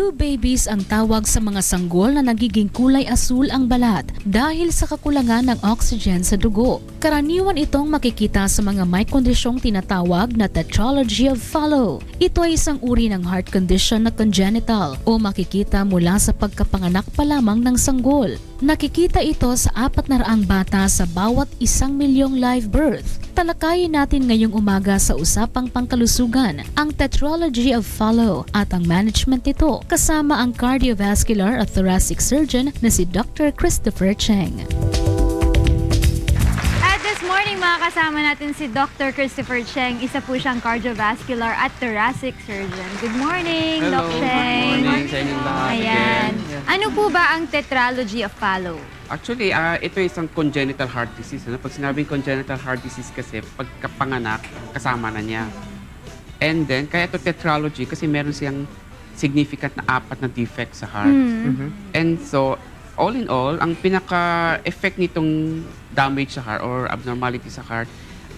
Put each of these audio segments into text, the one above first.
Blue babies ang tawag sa mga sanggol na nagiging kulay asul ang balat dahil sa kakulangan ng oxygen sa dugo. Karaniwan itong makikita sa mga may kondisyong tinatawag na tetralogy of Fallot. Ito ay isang uri ng heart condition na congenital o makikita mula sa pagkapanganak pa lamang ng sanggol. Nakikita ito sa 400 bata sa bawat 1,000,000 live birth. Talakayin natin ngayong umaga sa usapang pangkalusugan ang tetralogy of Fallot at ang management nito kasama ang cardiovascular at thoracic surgeon na si Dr. Christopher Cheng. At this morning mga kasama natin si Dr. Christopher Cheng, isa po siyang cardiovascular at thoracic surgeon. Good morning, Hello. Doc Cheng. Good morning sa inyong lahat. Ayan. Again. Ano po ba ang tetralogy of Fallot? Actually, ito isang congenital heart disease. Ano? Pag sinabing congenital heart disease kasi, pagkapanganak, kasama na niya. And then, kaya ito tetralogy kasi meron siyang significant na 4 na defects sa heart. And so, all in all, ang pinaka-effect nitong damage sa heart or abnormality sa heart,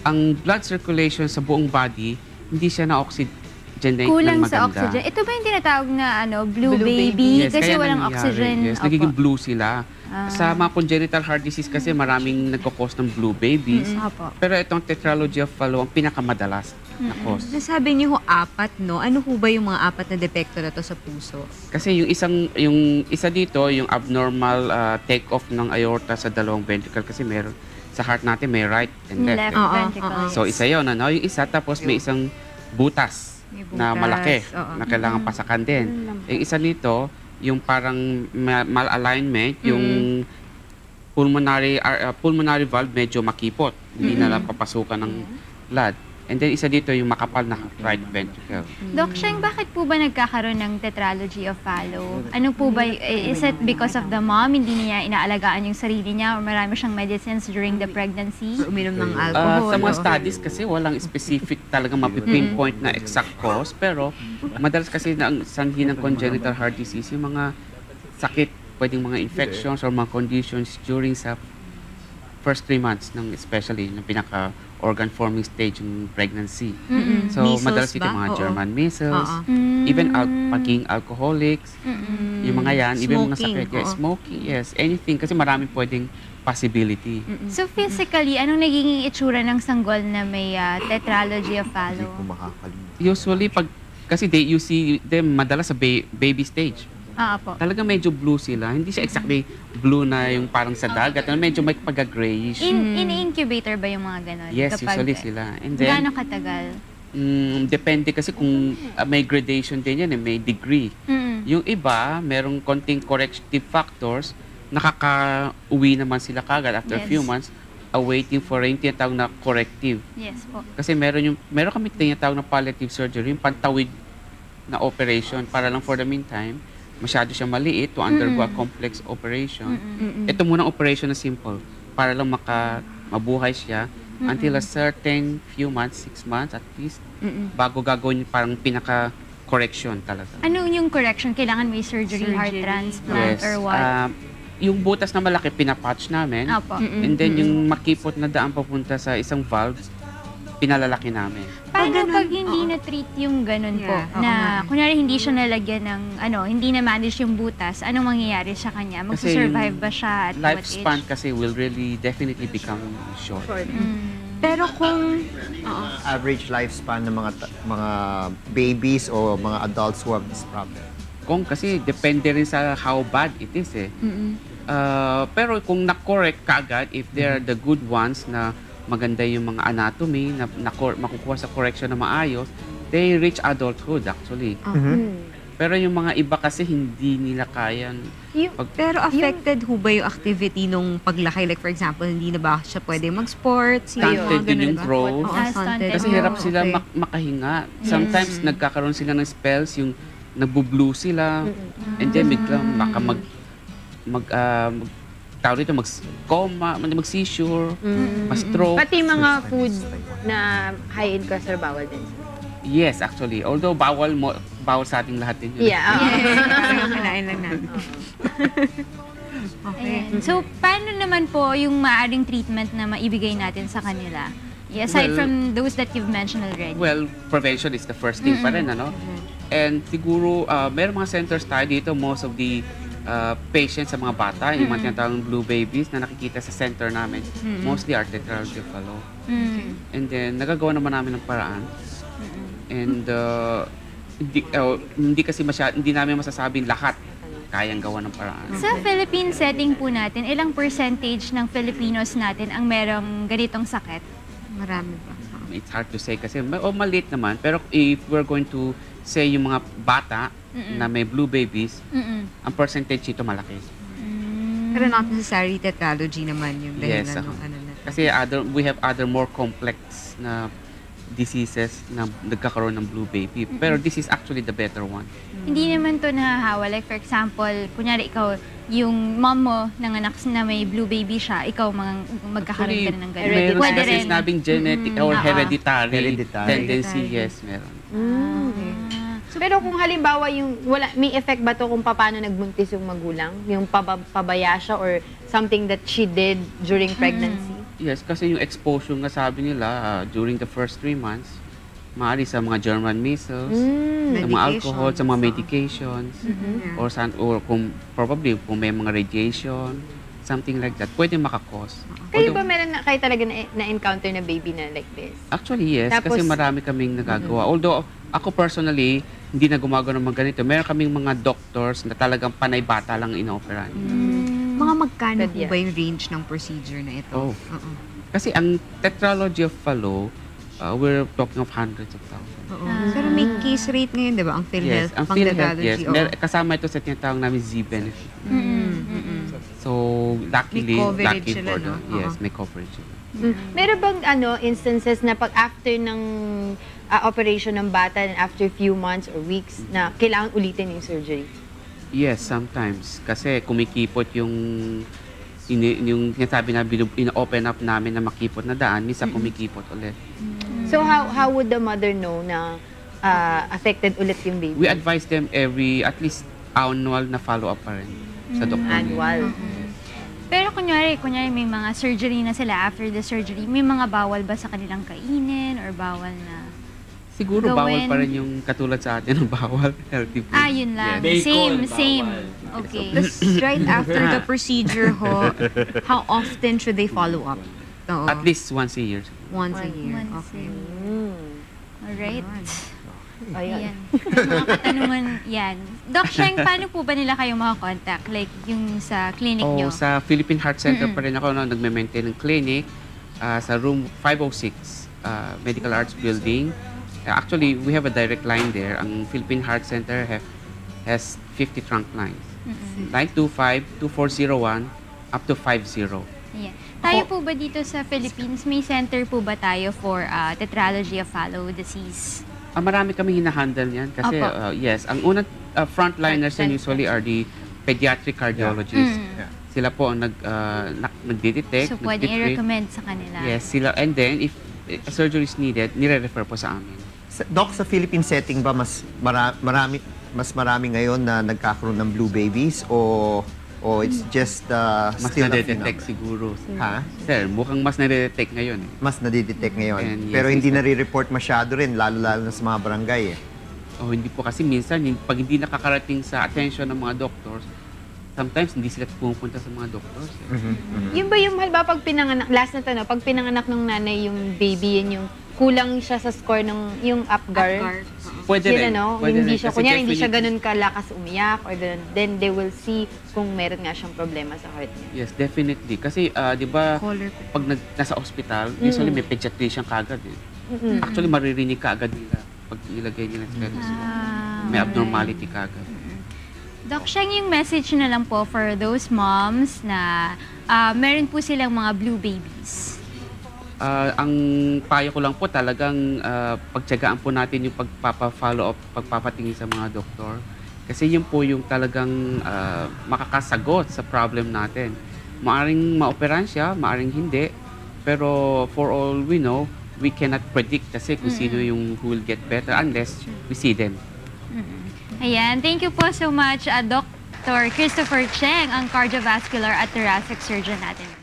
ang blood circulation sa buong body, hindi siya na-oxygenate ng Kulang maganda. sa oxygen. Ito ba yung tinatawag na blue baby? Yes, Kasi kaya walang nangyayari. oxygen. Yes, Opo. nagiging blue sila. Sa mga congenital heart disease kasi maraming nagkakos ng blue babies. Opo. Pero itong tetralogy of Fallot ang pinakamadalas na cause. Nasabi niyo ho 4, no? Ano ho ba yung mga 4 na depekto na to sa puso? Kasi yung isa dito, yung abnormal take-off ng aorta sa dalawang ventricle kasi meron sa heart natin may right and left. Left eh. ventricle. So isa yun, ano? Yung isa tapos may isang butas May na butas, malaki oo. na kailangan pasakan din. Yung isa nito, yung parang malalignment, yung pulmonary valve medyo makipot. Hindi na lang papasukan ng blood. And then isa dito yung makapal na right ventricle. Doc Cheng, bakit po ba nagkakaroon ng tetralogy of Fallot? Ano po ba, is it because of the mom, hindi niya inaalagaan yung sarili niya or marami siyang medicines during the pregnancy? Or uminom ng alcohol? Sa mga no? studies kasi walang specific talaga mapipinpoint na exact cause, pero madalas kasi na ang sanhi ng congenital heart disease, yung mga sakit, pwedeng mga infections or mga conditions during sa first 3 months, ng especially ng pinaka organ forming stage ng pregnancy. So Measles madalas ito ba? mga Oo. German measles, Oo. even pagiging alcoholics, yung mga yan, even mga Smoking, sakit, yeah, oo. smoking, yes, anything kasi maraming pwedeng possibility. So physically, anong nagiging itsura ng sanggol na may tetralogy of Fallot? Usually kasi you see them madalas sa baby stage. Po. Talaga medyo blue sila. Hindi siya exactly blue na yung parang sa dagat. Medyo may pagka-grayish. In-incubator ba yung mga ganon? Yes, usually sila. And then, Gaano katagal? depende kasi kung may gradation din yan, may degree. Yung iba, merong konting corrective factors, nakaka-uwi naman sila kagad after a few months, awaiting for yung tinatawag na corrective. Yes po. Kasi meron kami tinatawag na palliative surgery, yung pantawid na operation para lang for the meantime, masyado siya maliit to undergo a complex operation. Ito muna ang operation na simple para lang mabuhay siya until a certain few months, 6 months at least, bago gagawin yung parang pinaka-correction talaga. Ano yung correction? Kailangan may surgery, heart transplant, or what? Yung butas na malaki, pinapatch namin. Opo. And then yung makipot na daan papunta sa isang valve, pinalalaki namin. Paano pag hindi na-treat yung ganun po? Yeah, oo Na, nga. kunwari hindi siya nalagyan ng, hindi na-manage yung butas, anong mangyayari sa kanya? Magsusurvive ba siya at what Lifespan age? kasi will really definitely become short. Pero kung... Average lifespan ng mga babies o mga adults who have this problem? Kasi depende rin sa how bad it is eh. Pero kung na-correct kaagad, if they're the good ones na maganda yung mga anatomy, na makukuha sa correction na maayos, they reach adulthood actually. Pero yung mga iba kasi hindi nila kayan. Pero affected ho ba yung activity nung paglaki? Like for example, hindi na ba siya pwede mag-sports? Stunted din yung growth. Oo, Ah, stunted. Kasi Oh, hirap sila okay. makahinga. Sometimes nagkakaroon sila ng spells, yung nagbo-blue sila, and then biglang tawag dito, mag-coma, mag-seizure, ma-stroke. Pati mga food na high in cholesterol bawal din. Yes, actually. Although bawal sa ating lahat din yun. Yeah. Kinain lang natin. Okay. Ayan. So, paano naman po yung maaaring treatment na maibigay natin sa kanila? Aside Well, from those that you've mentioned already. Well, prevention is the first thing pa rin, ano? And siguro, meron mga centers tayo dito, most of the patients sa mga bata, yung mga tinatawag blue babies na nakikita sa center namin, mostly are tetralogy of Fallot. And then, nagagawa naman namin ng paraan. And hindi kasi hindi namin masasabing lahat kayang gawa ng paraan. Sa Philippine setting po natin, ilang percentage ng Filipinos natin ang merong ganitong sakit? Marami ba? It's hard to say kasi maliit naman. Pero if we're going to say yung mga bata na may blue babies, ang percentage ito malaki. Pero not necessarily tetralogy naman yung dahilan Yes, ng ano na. Kasi we have other more complex na diseases na nagkakaroon ng blue baby. Pero this is actually the better one. Hindi naman to nahahawa. Like, for example, kunyari ikaw, yung mom mo nanganak na may blue baby siya, ikaw magkakaroon ka na ng ganun. Meron Pwede kasi rin. sinabing genetic or hereditary Hereditary. tendency. Yes, meron. So, pero kung halimbawa may effect ba to kung paano nagbuntis yung magulang? Yung pabaya siya or something that she did during pregnancy? Yes, kasi yung exposure nga sabi nila during the first 3 months, maaari sa mga German measles, sa mga alcohol, sa mga medications, or kung probably kung may mga radiation, something like that, pwede makakos. Kayo ba meron kayo talaga na-encounter na baby na like this? Actually, yes. Tapos, kasi marami kaming nagagawa. Although, ako personally, hindi na gumagawa ng mga ganito. Meron kaming mga doctors na talagang panay bata lang inoperan. Mga magkano But po yeah. ba yung range ng procedure na ito? Oh. Kasi ang tetralogy of Fallot, we're talking of hundreds of thousands. Pero may case rate ngayon, di ba? Ang PhilHealth, Ang pang PhilHealth, tetralogy. yes. Kasama ito sa tinatawag namin Z-benefit. So, luckily, May coverage lucky sila, for no? Yes, may coverage sila. Meron bang instances na pag after ng operation ng bata and after few months or weeks na kailangan ulitin yung surgery? Yes, sometimes. Kasi kumikipot yung sinasabi na ina-open up namin na makipot na daan, minsan kumikipot ulit. So how would the mother know na affected ulit yung baby? We advise them at least annual na follow-up pa rin sa doktor. Annual. Pero kunyari may mga surgery na sila after the surgery, may mga bawal ba sa kanilang kainin or bawal na Siguro gawin? bawal pa rin yung katulad sa atin ng bawal healthy food. yun lang. Yes. Same. Okay. Right after the procedure ho, how often should they follow up? Oo. At least once a year. Once a year. Once Okay. Alright. Ayan. Ayan. Mga katanungan yan. Doc Sheng, paano po ba nila kayo makakontakt? Like yung sa clinic nyo? Sa Philippine Heart Center pa rin ako nagme-maintain ng clinic sa room 506 Medical Arts Building. Actually, we have a direct line there. Ang Philippine Heart Center has 50 trunk lines. 925-2401 up to 50. Ayan. Tayo po ba dito sa Philippines, may center po ba tayo for tetralogy of Fallot disease? Marami kami hinahandle yan kasi Opo. yes, ang unang frontliners yan usually are the pediatric cardiologists. Sila po ang nagde-detect, So, pwede nagde-treat. i-recommend sa kanila. Yes, sila. And then, if surgery is needed, nire-refer po sa amin. Doc, sa Philippine setting ba mas marami ngayon na nagkakaroon ng blue babies o it's just Mas still a few nade-detect number? siguro. Ha? Sir, mukhang mas nade-detect ngayon. Mas nadidetect ngayon. And yes, Pero hindi it's- nare-report masyado rin, lalo-lalo na sa mga barangay eh. Hindi po kasi minsan, pag hindi nakakarating sa attention ng mga doctors, sometimes hindi sila pumupunta sa mga doctors. Yun ba yung halimbawa pag pinanganak, last na tanong, pag pinanganak ng nanay yung baby, yun yung kulang siya sa score ng yung Apgar. Pwede Yun rin. ano, Pwede hindi rin. siya, Kasi kunyari hindi siya definitely- ganun kalakas umiyak or ganun, then they will see kung meron nga siyang problema sa heart niya. Yes, definitely. Kasi, di ba, Caller ko. pag nasa ospital, usually may pediatrician kagad eh. Actually, maririnig kaagad nila pag nilagay nila sa stethoscope. May abnormality kagad. Doc Sheng, yung message na lang po for those moms na meron po silang mga blue babies. Ang payo ko lang po talagang pagtiyagaan po natin yung pagpapa-follow up, pagpapatingin sa mga doktor. Kasi yun po yung talagang makakasagot sa problem natin. Maaring maoperan siya, maaring hindi. Pero for all we know, we cannot predict kasi kung sino yung who will get better unless we see them. Ayan, thank you po so much, Dr. Christopher Cheng, ang cardiovascular at thoracic surgeon natin.